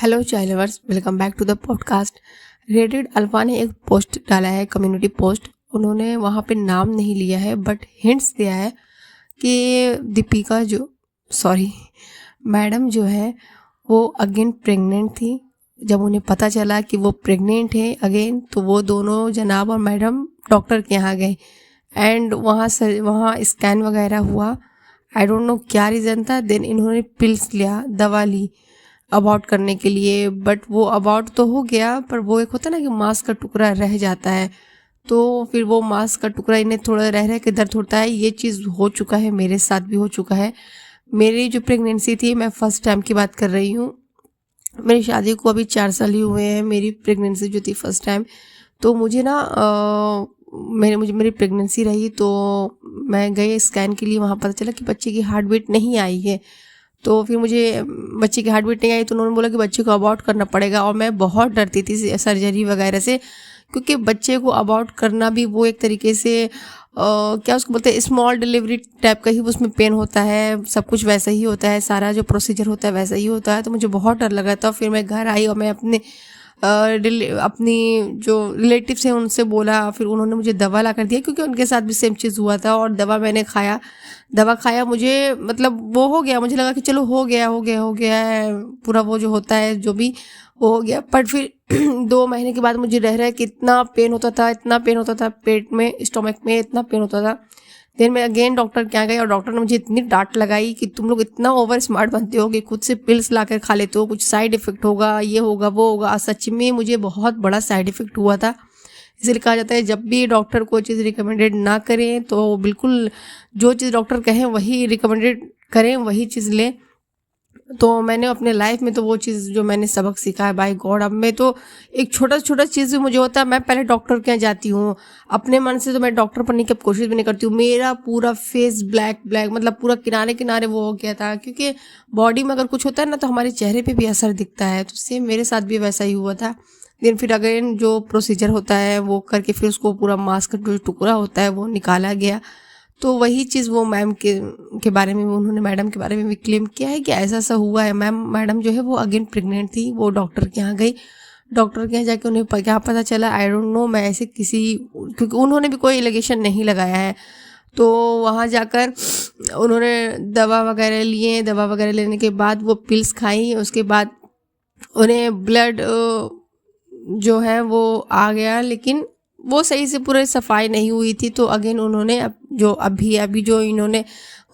Hello child lovers, welcome back to the podcast. Reddit alpha ने एक post डाला है, कम्युनिटी पोस्ट। उन्होंने वहाँ पे नाम नहीं लिया है बट हिंट्स दिया है कि दीपिका मैडम जो है वो अगेन प्रेग्नेंट थी। जब उन्हें पता चला कि वो प्रेग्नेंट है अगेन, तो वो दोनों जनाब और मैडम डॉक्टर के यहाँ गए एंड वहाँ स्कैन वगैरह हुआ। आई डोंट नो क्या रीज़न था। देन इन्होंने पिल्स लिया, दवा ली अबॉर्ट करने के लिए, बट वो अबॉर्ट तो हो गया, पर वो एक होता है ना कि मांस का टुकड़ा रह जाता है, तो फिर वो मांस का टुकड़ा इन्हें थोड़ा रह के दर्द होता है। ये चीज़ हो चुका है, मेरे साथ भी हो चुका है। मेरी जो प्रेगनेंसी थी, मैं फर्स्ट टाइम की बात कर रही हूँ। मेरी शादी को अभी 4 साल ही हुए हैं। मेरी प्रेगनेंसी जो थी फर्स्ट टाइम, तो मुझे ना मेरी प्रेगनेंसी रही, तो मैं गई स्कैन के लिए। वहाँ पता चला कि बच्चे की हार्ट बीट नहीं आई है। तो फिर मुझे बच्चे की हार्ट बीट नहीं आई, तो उन्होंने बोला कि बच्चे को अबॉर्ट करना पड़ेगा। और मैं बहुत डरती थी सर्जरी वगैरह से, क्योंकि बच्चे को अबॉर्ट करना भी वो एक तरीके से क्या उसको बोलते हैं, स्मॉल डिलीवरी टाइप का ही उसमें पेन होता है, सब कुछ वैसा ही होता है, सारा जो प्रोसीजर होता है वैसा ही होता है। तो मुझे बहुत डर लगा था। फिर मैं घर आई और मैं अपनी जो रिलेटिव्स हैं उनसे बोला। फिर उन्होंने मुझे दवा ला कर दिया, क्योंकि उनके साथ भी सेम चीज़ हुआ था। और दवा मैंने खाया, मुझे मतलब वो हो गया, मुझे लगा कि चलो हो गया है पूरा, वो जो होता है जो भी वो हो गया। पर फिर 2 महीने के बाद मुझे रह कि इतना पेन होता था पेट में, स्टोमक में इतना पेन होता था। देन मैं अगेन डॉक्टर के यहाँ गई और डॉक्टर ने मुझे इतनी डांट लगाई कि तुम लोग इतना ओवर स्मार्ट बनते हो कि खुद से पिल्स ला कर खा लेते हो, कुछ साइड इफेक्ट होगा, ये होगा वो होगा। सच में मुझे बहुत बड़ा साइड इफेक्ट हुआ था। इसलिए कहा जाता है जब भी डॉक्टर कोई चीज़ रिकमेंडेड ना करें तो बिल्कुल जो चीज़ डॉक्टर कहें वही रिकमेंडेड करें, वही चीज़ लें। तो मैंने अपने लाइफ में तो वो चीज़ जो मैंने सबक सीखा है, बाय गॉड, अब मैं तो एक छोटा चीज़ भी मुझे होता है, मैं पहले डॉक्टर के यहाँ जाती हूँ अपने मन से। तो मैं डॉक्टर बनने की कोशिश भी नहीं करती हूँ। मेरा पूरा फेस ब्लैक मतलब पूरा किनारे वो हो गया था, क्योंकि बॉडी में अगर कुछ होता है ना तो हमारे चेहरे पे भी असर दिखता है। तो सेम मेरे साथ भी वैसा ही हुआ था। देन फिर अगेन जो प्रोसीजर होता है वो करके फिर उसको पूरा मांस का जो टुकड़ा होता है वो निकाला गया। तो वही चीज़ वो मैम के बारे में, उन्होंने मैडम के बारे में भी क्लेम किया है कि ऐसा हुआ है। मैडम जो है वो अगेन प्रेग्नेंट थी। वो डॉक्टर के यहाँ गई, डॉक्टर के यहाँ जाके उन्हें क्या पता चला, आई डोंट नो। मैं ऐसे क्योंकि उन्होंने भी कोई एलिगेशन नहीं लगाया है। तो वहाँ जाकर उन्होंने दवा वगैरह लिए, दवा वगैरह लेने के बाद वो पिल्स खाई। उसके बाद उन्हें ब्लड जो है वो आ गया, लेकिन वो सही से पूरे सफाई नहीं हुई थी। तो अगेन उन्होंने अभी जो इन्होंने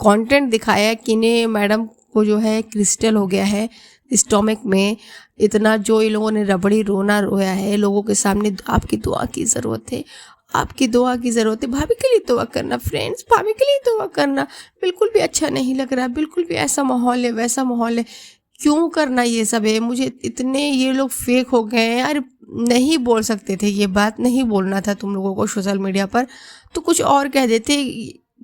कंटेंट दिखाया कि इन्हें मैडम को जो है क्रिस्टल हो गया है स्टोमक में। इतना जो इन लोगों ने रबड़ी रोना रोया है लोगों के सामने। आपकी दुआ की ज़रूरत है, आपकी दुआ की ज़रूरत है। भाभी के लिए दुआ करना फ्रेंड्स, भाभी के लिए दुआ करना। बिल्कुल भी अच्छा नहीं लग रहा, बिल्कुल भी ऐसा माहौल है वैसा माहौल है, क्यों करना ये सब है। मुझे इतने ये लोग फेक हो गए हैं यार। नहीं बोल सकते थे, ये बात नहीं बोलना था तुम लोगों को सोशल मीडिया पर, तो कुछ और कह देते।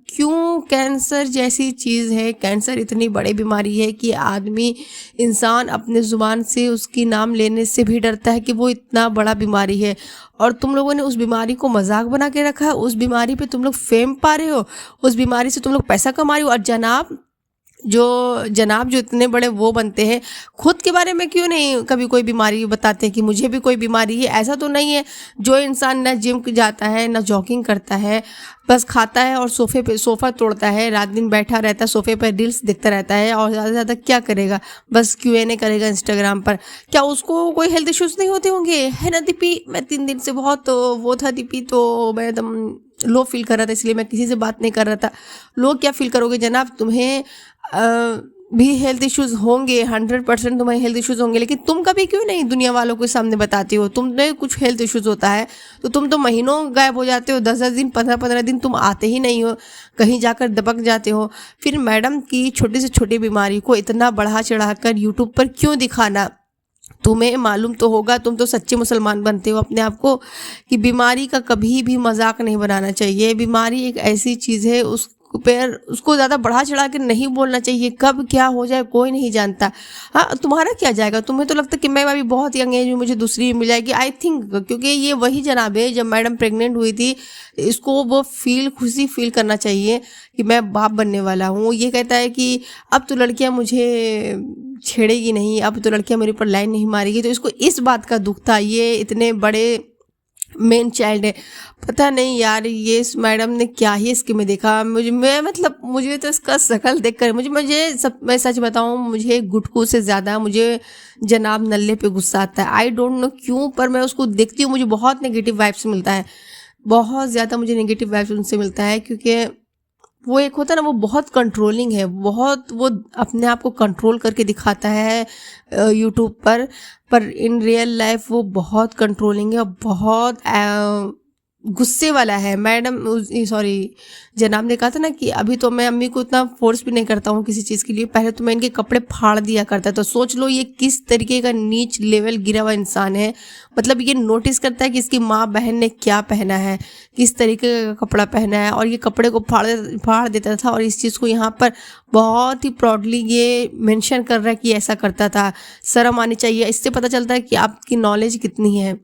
क्यों? कैंसर जैसी चीज़ है, कैंसर इतनी बड़ी बीमारी है कि इंसान अपने ज़ुबान से उसकी नाम लेने से भी डरता है कि वो इतना बड़ा बीमारी है। और तुम लोगों ने उस बीमारी को मजाक बना के रखा है। उस बीमारी पे तुम लोग फेम पा रहे हो, उस बीमारी से तुम लोग पैसा कमा रहे हो। और जनाब जो इतने बड़े वो बनते हैं, खुद के बारे में क्यों नहीं कभी कोई बीमारी बताते हैं कि मुझे भी कोई बीमारी है? ऐसा तो नहीं है। जो इंसान ना जिम जाता है ना जॉगिंग करता है, बस खाता है और सोफ़ा तोड़ता है, रात दिन बैठा रहता है सोफ़े पर, रील्स देखता रहता है, और ज़्यादा से ज़्यादा क्या करेगा? बस Q&A करेगा इंस्टाग्राम पर। क्या उसको कोई हेल्थ इश्यूज़ नहीं होते होंगे? है ना दीपी? मैं 3 दिन से बहुत वो था दीपी, तो मैं एकदम लो फील कर रहा था, इसलिए मैं किसी से बात नहीं कर रहा था। लो क्या फील करोगे जनाब? तुम्हें भी हेल्थ इश्यूज़ होंगे, 100% तुम्हें हेल्थ इश्यूज़ होंगे, लेकिन तुम कभी क्यों नहीं दुनिया वालों के सामने बताती हो? तुम्हें कुछ हेल्थ इश्यूज़ होता है तो तुम तो महीनों गायब हो जाते हो, 10-10 दिन, 15-15 दिन तुम आते ही नहीं हो, कहीं जाकर दबक जाते हो। फिर मैडम की छोटी से छोटी बीमारी को इतना बढ़ा चढ़ा कर यूट्यूब पर क्यों दिखाना? तुम्हें मालूम तो होगा, तुम तो सच्चे मुसलमान बनते हो अपने आप को, कि बीमारी का कभी भी मजाक नहीं बनाना चाहिए। बीमारी एक ऐसी चीज़ है, उसको ज़्यादा बढ़ा चढ़ा के नहीं बोलना चाहिए। कब क्या हो जाए कोई नहीं जानता। हाँ, तुम्हारा क्या जाएगा? तुम्हें तो लगता है कि मैं अभी बहुत यंग एज में मुझे दूसरी मिल जाएगी, आई थिंक, क्योंकि ये वही जनाब है जब मैडम प्रेग्नेंट हुई थी। इसको वो खुशी फील करना चाहिए कि मैं बाप बनने वाला हूँ। ये कहता है कि अब तो लड़कियाँ मुझे छेड़ेगी नहीं, अब तो लड़कियां मेरे ऊपर लाइन नहीं मारेगी। तो इसको इस बात का दुख था, ये इतने बड़े मेन चाइल्ड है, पता नहीं यार ये इस मैडम ने क्या ही इसके में देखा। मुझे तो इसका शकल देखकर मैं सच बताऊं, मुझे गुटकू से ज़्यादा मुझे जनाब नल्ले पे गुस्सा आता है। आई डोंट नो क्यों, पर मैं उसको देखती हूँ मुझे बहुत नेगेटिव वाइब्स मिलता है, बहुत ज़्यादा मुझे नेगेटिव वाइब्स उनसे मिलता है। क्योंकि वो एक होता है ना, वो बहुत कंट्रोलिंग है, बहुत वो अपने आप को कंट्रोल करके दिखाता है यूट्यूब पर इन रियल लाइफ वो बहुत कंट्रोलिंग है और बहुत गुस्से वाला है। मैडम सॉरी जनाब ने कहा था ना कि अभी तो मैं अम्मी को इतना फोर्स भी नहीं करता हूँ किसी चीज़ के लिए, पहले तो मैं इनके कपड़े फाड़ दिया करता। तो सोच लो ये किस तरीके का नीच लेवल गिरा हुआ इंसान है। मतलब ये नोटिस करता है कि इसकी माँ बहन ने क्या पहना है, किस तरीके का कपड़ा पहना है, और ये कपड़े को फाड़ देता था। और इस चीज़ को यहाँ पर बहुत ही प्राउडली ये मेंशन कर रहा है कि ऐसा करता था। शर्म आनी चाहिए। इससे पता चलता है कि आपकी नॉलेज कितनी है।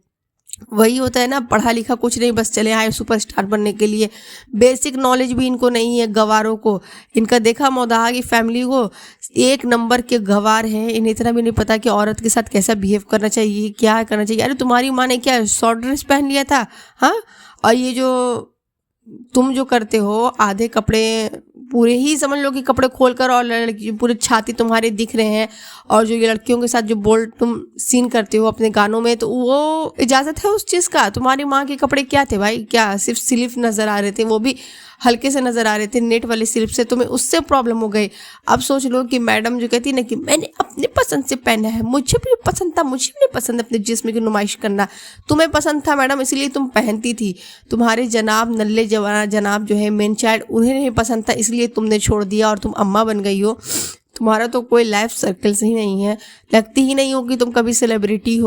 वही होता है ना, पढ़ा लिखा कुछ नहीं, बस चले आए सुपरस्टार बनने के लिए। बेसिक नॉलेज भी इनको नहीं है गवारों को। इनका देखा मौदाहा की फैमिली को, एक नंबर के गवार हैं। इन्हें इतना भी नहीं पता कि औरत के साथ कैसा बिहेव करना चाहिए, क्या करना चाहिए। अरे तुम्हारी माँ ने क्या शॉर्ट ड्रेस पहन लिया था, हाँ? और ये जो तुम जो करते हो, आधे कपड़े पूरे ही समझ लो कि कपड़े खोलकर, और लड़की पूरे छाती तुम्हारे दिख रहे हैं। और जो ये लड़कियों के साथ जो बोल्ड तुम सीन करते हो अपने गानों में, तो वो इजाज़त है उस चीज़ का? तुम्हारी माँ के कपड़े क्या थे भाई? क्या सिर्फ स्लीव नज़र आ रहे थे, वो भी हल्के से नज़र आ रहे थे, नेट वाले स्लीव से। तुम्हें उससे प्रॉब्लम हो गई। अब सोच लो कि मैडम जो कहती है ना कि मैंने अपने पसंद से पहना है, मुझे भी पसंद था, मुझे भी पसंद अपने जिस्म की नुमाइश करना। तुम्हें पसंद था मैडम, इसलिए तुम पहनती थी। तुम्हारे जनाब नल्ले जनाब जो है मेन चाइल्ड, उन्हें नहीं पसंद था, इसलिए तुमने छोड़ दिया और तुम अम्मा बन गई हो। तुम्हारा तो कोई लाइफ सर्कल सही नहीं है। लगती ही नहीं हो कि तुम कभी सेलिब्रिटी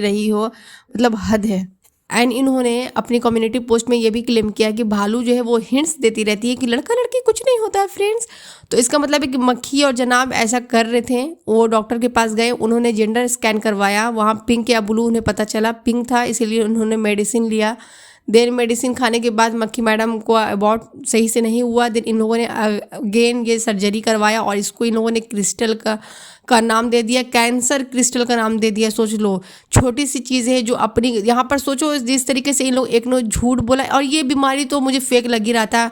रही हो। मतलब हद है। एंड इन्होंने अपनी कम्युनिटी पोस्ट में ये भी क्लेम किया कि भालू जो है वो हिंट्स देती रहती है कि लड़का लड़की कुछ नहीं होता है फ्रेंड्स। तो इसका मतलब है कि मक्खी और जनाब ऐसा कर रहे थे। वो डॉक्टर के पास गए, उन्होंने जेंडर स्कैन करवाया, वहाँ पिंक या ब्लू उन्हें पता चला पिंक था, इसीलिए उन्होंने मेडिसिन लिया। देन मेडिसिन खाने के बाद मक्खी मैडम को अबॉर्ट सही से नहीं हुआ। देन इन लोगों ने अगेन ये सर्जरी करवाया और इसको इन लोगों ने क्रिस्टल का नाम दे दिया, कैंसर क्रिस्टल का नाम दे दिया। सोच लो, छोटी सी चीज़ है जो अपनी यहाँ पर सोचो जिस तरीके से इन लोग एक ने झूठ बोला। और ये बीमारी तो मुझे फेक लग ही रहा था।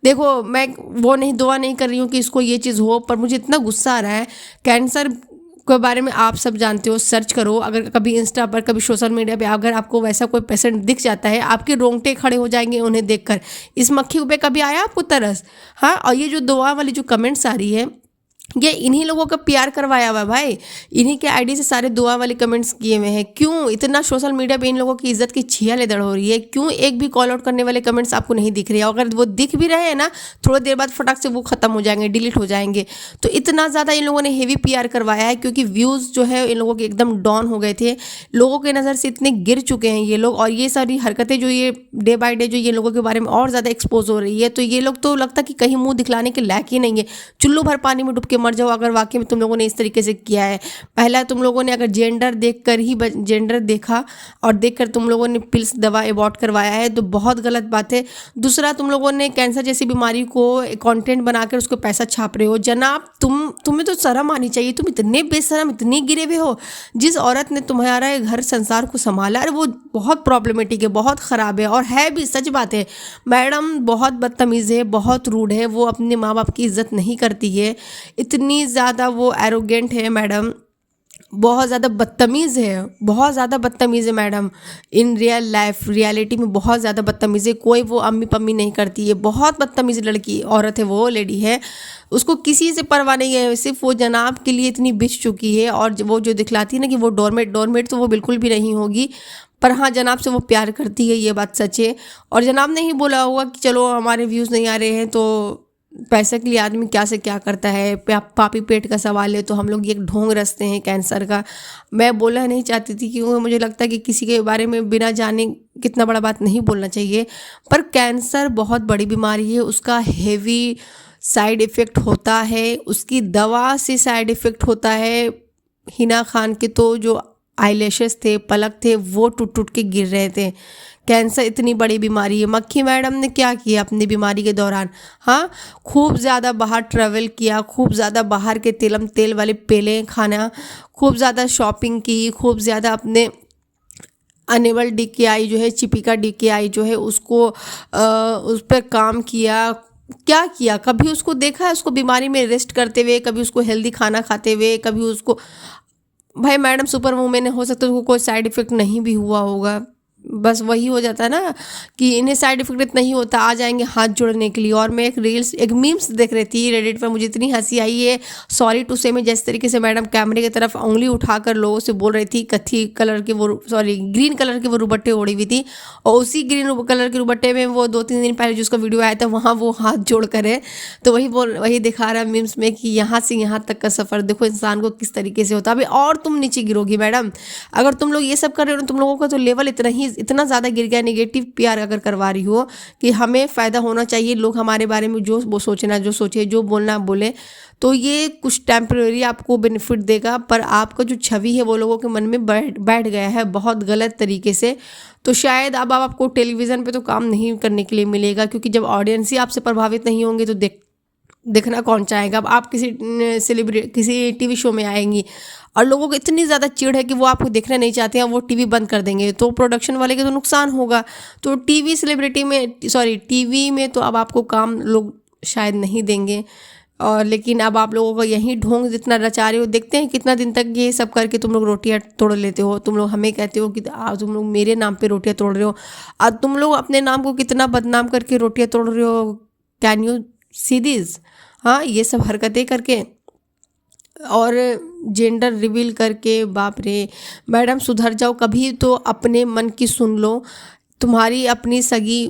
देखो मैं वो नहीं दुआ नहीं कर रही हूँ कि इसको ये चीज़ हो, पर मुझे इतना गुस्सा आ रहा है। कैंसर के बारे में आप सब जानते हो, सर्च करो। अगर कभी इंस्टा पर, कभी सोशल मीडिया पे अगर आपको वैसा कोई पेशेंट दिख जाता है, आपके रोंगटे खड़े हो जाएंगे उन्हें देखकर। इस मक्खी पे कभी आया आपको तरस? हाँ। और ये जो दुआ वाली जो कमेंट्स आ रही है, ये इन्हीं लोगों का प्यार करवाया हुआ है भाई। इन्हीं के आईडी से सारे दुआ वाले कमेंट्स किए हुए हैं। क्यों इतना सोशल मीडिया पे इन लोगों की इज्जत की छिया लेदड़ हो रही है? क्यों एक भी कॉल आउट करने वाले कमेंट्स आपको नहीं दिख रहे हैं? अगर वो दिख भी रहे हैं ना, थोड़ी देर बाद फटाक से वो खत्म हो जाएंगे, डिलीट हो जाएंगे। तो इतना ज़्यादा इन लोगों ने हेवी पीआर करवाया है, क्योंकि व्यूज़ जो है इन लोगों के एकदम डाउन हो गए थे। लोगों के नज़र से इतने गिर चुके हैं ये लोग। और ये सारी हरकतें जो ये डे बाय डे जो ये लोगों के बारे में और ज़्यादा एक्सपोज हो रही है, तो ये लोग तो लगता कि कहीं मुँह दिखलाने के लायक ही नहीं है। चुल्लू भर पानी में डूब के मर जाओ अगर वाकई में तुम लोगों ने इस तरीके से किया है। पहला तुम लोगों ने अगर जेंडर देखा और देखकर तुम लोगों ने पिल्स दवा अबॉर्ट करवाया है, तो बहुत गलत बात है। दूसरा, तुम लोगों ने कैंसर जैसी बीमारी को कंटेंट बनाकर उसको पैसा छाप रहे हो। जनाब तुम्हें तो शर्म आनी चाहिए। तुम इतने बेशरम, इतने गिरे हुए हो। जिस औरत ने तुम्हारा घर संसार को संभाला, अरे वो बहुत प्रॉब्लमेटिक है, बहुत ख़राब है। और है भी, सच बात है। मैडम बहुत बदतमीज़ है, बहुत रूड है, वो अपने माँ बाप की इज्जत नहीं करती है। इतनी ज़्यादा वो एरोगेंट है मैडम, बहुत ज़्यादा बदतमीज़ है, बहुत ज़्यादा बदतमीज़ है मैडम। इन रियलिटी में बहुत ज़्यादा बदतमीज़ है। कोई वो अम्मी पम्मी नहीं करती है। बहुत बदतमीज़ लड़की औरत है, वो लेडी है। उसको किसी से परवाह नहीं है, सिर्फ वो जनाब के लिए इतनी बिछ चुकी है। और वो जो दिखलाती है ना कि वो डोरमेट तो वो बिल्कुल भी नहीं होगी। पर हाँ, जनाब से वो प्यार करती है, ये बात सच है। और जनाब ने ही बोला होगा कि चलो हमारे व्यूज़ नहीं आ रहे हैं, तो पैसे के लिए आदमी क्या से क्या करता है। पापी पेट का सवाल है, तो हम लोग ये ढोंग रचते हैं कैंसर का। मैं बोलना नहीं चाहती थी, क्योंकि मुझे लगता है कि किसी के बारे में बिना जाने कितना बड़ा बात नहीं बोलना चाहिए। पर कैंसर बहुत बड़ी बीमारी है, उसका हेवी साइड इफ़ेक्ट होता है, उसकी दवा से साइड इफ़ेक्ट होता है। हिना खान के तो जो आईलैशेस थे, पलक थे, वो टूट टूट के गिर रहे थे। कैंसर इतनी बड़ी बीमारी है। मक्खी मैडम ने क्या किया अपनी बीमारी के दौरान? हाँ, खूब ज़्यादा बाहर ट्रैवल किया, खूब ज़्यादा बाहर के तेल वाले पेलें खाना, खूब ज़्यादा शॉपिंग की, खूब ज़्यादा अपने अनेबल डीकेआई जो है, चिपिका डीकेआई जो है, उसको उस पर काम किया। क्या किया? कभी उसको देखा है उसको बीमारी में रेस्ट करते हुए, कभी उसको हेल्दी खाना खाते हुए, कभी उसको, भाई मैडम सुपर वुमेन है, हो सकता है उसको कोई साइड इफेक्ट नहीं भी हुआ होगा। बस वही हो जाता है ना कि इन्हें साइड इफेक्ट इतना ही होता, आ जाएंगे हाथ जोड़ने के लिए। और मैं एक रील्स, एक मीम्स देख रही थी रेडिट पर, मुझे इतनी हंसी आई है, सॉरी टू से में, जिस तरीके से मैडम कैमरे की तरफ उंगली उठाकर लोगों से बोल रही थी, कथी कलर के वो, सॉरी ग्रीन कलर के वो रुबट्टे ओढ़ी हुई थी, और उसी ग्रीन कलर के रुबट्टे में वो 2-3 दिन पहले जिसका वीडियो आया था वहाँ वो हाथ जोड़ कर है। तो वही दिखा रहा है मीम्स में कि यहाँ से यहाँ तक का सफ़र देखो इंसान को किस तरीके से होता है। अभी और तुम नीचे गिरोगी मैडम, अगर तुम लोग ये सब कर रहे हो ना, तुम लोगों का तो लेवल इतना ज़्यादा गिर गया। नेगेटिव पीआर अगर करवा रही हो कि हमें फ़ायदा होना चाहिए, लोग हमारे बारे में जो वो सोचना जो सोचे, जो बोलना बोले, तो ये कुछ टेम्परेरी आपको बेनिफिट देगा, पर आपका जो छवि है वो लोगों के मन में बैठ गया है बहुत गलत तरीके से। तो शायद अब आपको टेलीविज़न पे तो काम नहीं करने के लिए मिलेगा, क्योंकि जब ऑडियंस ही आपसे प्रभावित नहीं होंगे तो देखना कौन चाहेगा। अब आप किसी टीवी शो में आएंगी और लोगों को इतनी ज़्यादा चिढ़ है कि वो आपको देखना नहीं चाहते हैं, वो टीवी बंद कर देंगे, तो प्रोडक्शन वाले के तो नुकसान होगा। तो टीवी में तो अब आपको काम लोग शायद नहीं देंगे। और लेकिन अब आप लोगों का यही ढोंग जितना रचा रहे हो, देखते हैं कितना दिन तक ये सब करके तुम लोग रोटियां तोड़ लेते हो। तुम लोग हमें कहते हो कि तुम लोग मेरे नाम पे रोटियां तोड़ रहे हो, और तुम लोग अपने नाम को कितना बदनाम करके रोटियां तोड़ रहे हो। Can you see this? हाँ, ये सब हरकतें करके और जेंडर रिवील करके, बाप रे मैडम सुधर जाओ, कभी तो अपने मन की सुन लो। तुम्हारी अपनी सगी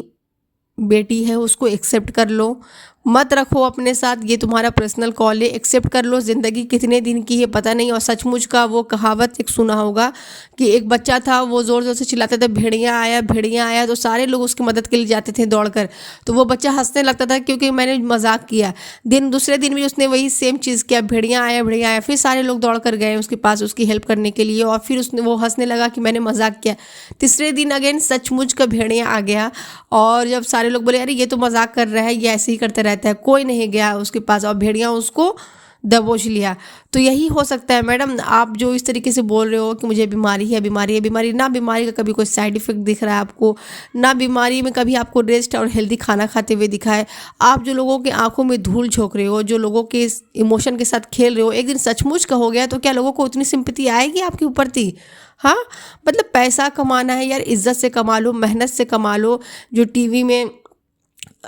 बेटी है, उसको एक्सेप्ट कर लो, मत रखो अपने साथ, ये तुम्हारा पर्सनल कॉल है, एक्सेप्ट कर लो। ज़िंदगी कितने दिन की है पता नहीं। और सचमुच का वो कहावत एक सुना होगा कि एक बच्चा था, वो ज़ोर ज़ोर से चिल्लाता था भेड़िया आया भेड़िया आया, तो सारे लोग उसकी मदद के लिए जाते थे दौड़कर। तो वो बच्चा हंसने लगता था क्योंकि मैंने मजाक किया। दूसरे दिन भी उसने वही सेम चीज़ किया, भेड़िया आया, फिर सारे लोग दौड़ कर गए उसके पास उसकी हेल्प करने के लिए, और फिर वो हंसने लगा कि मैंने मजाक किया। तीसरे दिन अगेन सचमुच का भेड़िया आ गया, और जब सारे लोग बोले अरे ये तो मजाक कर रहा है, ये ऐसे ही करता रहता है, कोई नहीं गया उसके पास, और भेड़िया उसको दबोच लिया। तो यही हो सकता है मैडम, आप जो इस तरीके से बोल रहे हो कि मुझे बीमारी ना, बीमारी का कभी कोई साइड इफेक्ट दिख रहा है आपको ना, बीमारी में कभी आपको रेस्ट और हेल्दी खाना खाते हुए दिखा है। आप जो लोगों की आंखों में धूल झोंक रहे हो, जो लोगों के इमोशन के साथ खेल रहे हो, एक दिन सचमुच का हो गया तो क्या लोगों को उतनी सिंपैथी आएगी आपके ऊपर थी? हाँ, मतलब पैसा कमाना है यार, इज्जत से कमा लो, मेहनत से कमा लो। जो टीवी में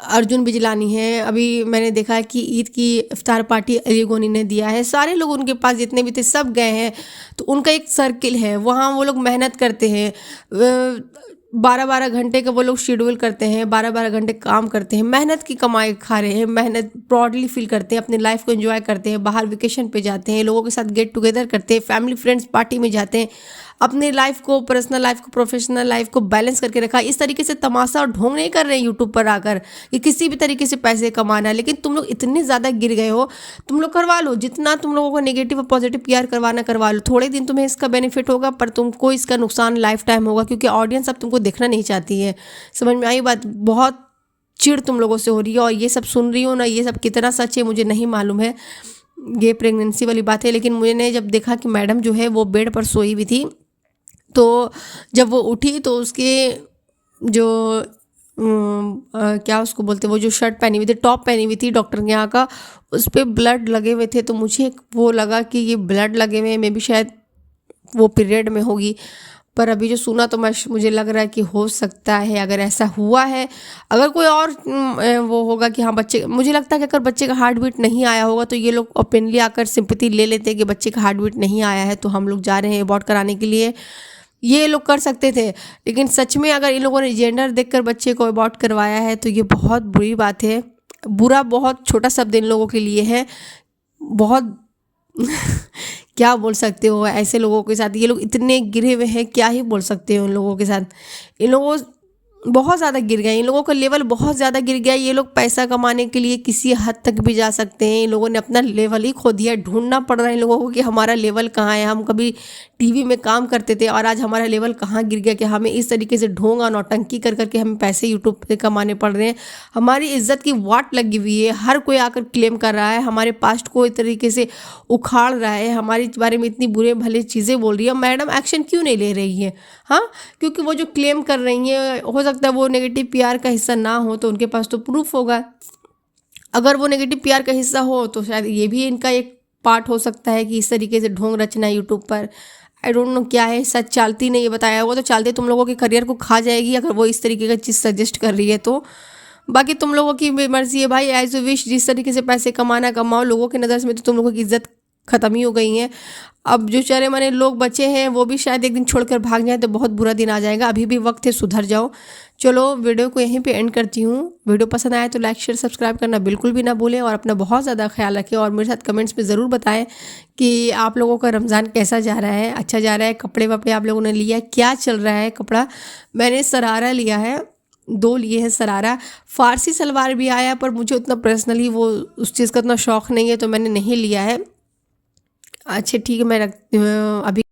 अर्जुन बिजलानी है, अभी मैंने देखा है कि ईद की इफ्तार पार्टी अली गोनी ने दिया है, सारे लोग उनके पास जितने भी थे सब गए हैं। तो उनका एक सर्किल है, वहाँ वो लोग मेहनत करते हैं, 12-12 घंटे का वो लोग शेड्यूल करते हैं, 12-12 घंटे काम करते हैं, मेहनत की कमाई खा रहे हैं, मेहनत प्राउडली फील करते हैं, अपनी लाइफ को एंजॉय करते हैं, बाहर वेकेशन पे जाते हैं, लोगों के साथ गेट टुगेदर करते हैं, फैमिली फ्रेंड्स पार्टी में जाते हैं, अपनी लाइफ को, पर्सनल लाइफ को, प्रोफेशनल लाइफ को बैलेंस करके रखा। इस तरीके से तमाशा और ढोंग नहीं कर रहे हैं यूट्यूब पर आकर कि किसी भी तरीके से पैसे कमाना है। लेकिन तुम लोग इतने ज़्यादा गिर गए हो, तुम लोग करवा लो जितना तुम लोगों को नेगेटिव और पॉजिटिव पीआर करवाना करवा लो। थोड़े दिन तुम्हें इसका बेनिफिट होगा, पर तुमको इसका नुकसान लाइफ टाइम होगा, क्योंकि ऑडियंस अब तुमको देखना नहीं चाहती है। समझ में आई बात? बहुत चिढ़ तुम लोगों से हो रही है, और ये सब सुन रही हो ना, ये सब कितना सच है मुझे नहीं मालूम है, ये प्रेगनेंसी वाली बात है। लेकिन मैंने जब देखा कि मैडम जो है वो बेड पर सोई हुई थी, तो जब वो उठी तो उसके जो क्या उसको बोलते, वो जो शर्ट पहनी हुई थी, टॉप पहनी हुई थी डॉक्टर के यहाँ का, उस पर ब्लड लगे हुए थे। तो मुझे वो लगा कि ये ब्लड लगे हुए में भी शायद वो पीरियड में होगी। पर अभी जो सुना तो मुझे लग रहा है कि हो सकता है, अगर ऐसा हुआ है, अगर कोई और वो होगा कि हाँ बच्चे, मुझे लगता है कि अगर बच्चे का हार्ट बीट नहीं आया होगा तो ये लोग ओपनली आकर सिंपैथी ले लेते हैं कि बच्चे का हार्ट बीट नहीं आया है तो हम लोग जा रहे हैं अबॉर्ट कराने के लिए। ये लोग कर सकते थे, लेकिन सच में अगर इन लोगों ने जेंडर देखकर बच्चे को अबॉर्ट करवाया है तो ये बहुत बुरी बात है। बुरा बहुत छोटा शब्द इन लोगों के लिए है, बहुत क्या बोल सकते हो ऐसे लोगों के साथ? ये लोग इतने गिरे हुए हैं, क्या ही बोल सकते हो उन लोगों के साथ। इन लोगों बहुत ज़्यादा गिर गए, इन लोगों का लेवल बहुत ज़्यादा गिर गया। ये लोग पैसा कमाने के लिए किसी हद तक भी जा सकते हैं, इन लोगों ने अपना लेवल ही खो दिया। ढूंढना पड़ रहा है इन लोगों को कि हमारा लेवल कहाँ है, हम कभी टीवी में काम करते थे और आज हमारा लेवल कहाँ गिर गया कि हमें इस तरीके से ढोंग और नौटंकी कर करके हमें पैसे यूट्यूब पे कमाने पड़ रहे हैं। हमारी इज्जत की वाट लगी हुई है, हर कोई आकर क्लेम कर रहा है, हमारे पास्ट को इस तरीके से उखाड़ रहा है, हमारे बारे में इतनी बुरे भले चीज़ें बोल रही है। मैडम एक्शन क्यों नहीं ले रही है? हाँ, क्योंकि वो जो क्लेम कर रही हैं, हो सकता है वो नेगेटिव पीआर का हिस्सा ना हो तो उनके पास तो प्रूफ होगा। अगर वो नेगेटिव पीआर का हिस्सा हो तो शायद ये भी इनका एक पार्ट हो सकता है कि इस तरीके से ढोंग रचना यूट्यूब पर। आई डोंट नो क्या है, सच चालती नहीं, ये बताया वो तो चालती तुम लोगों के करियर को खा जाएगी अगर वो इस तरीके का चीज़ सजेस्ट कर रही है तो। बाकी तुम लोगों की मर्जी है भाई, एज यू विश, जिस तरीके से पैसे कमाना कमाओ। लोगों की नज़र में तो तुम लोगों की इज्जत ख़त्म ही हो गई है। अब जो चरे मरे लोग बचे हैं वो भी शायद एक दिन छोड़कर भाग जाए तो बहुत बुरा दिन आ जाएगा। अभी भी वक्त है, सुधर जाओ। चलो वीडियो को यहीं पे एंड करती हूँ। वीडियो पसंद आए तो लाइक शेयर सब्सक्राइब करना बिल्कुल भी ना भूलें और अपना बहुत ज़्यादा ख्याल रखें। और मेरे साथ कमेंट्स में ज़रूर बताएं कि आप लोगों का रमज़ान कैसा जा रहा है, अच्छा जा रहा है, कपड़े वपड़े आप लोगों ने लिया, क्या चल रहा है कपड़ा। मैंने शरारा लिया है, 2 लिए हैं शरारा। फ़ारसी सलवार भी आया पर मुझे उतना पर्सनली वो उस चीज़ का उतना शौक़ नहीं है तो मैंने नहीं लिया है। अच्छा ठीक है, मैं अभी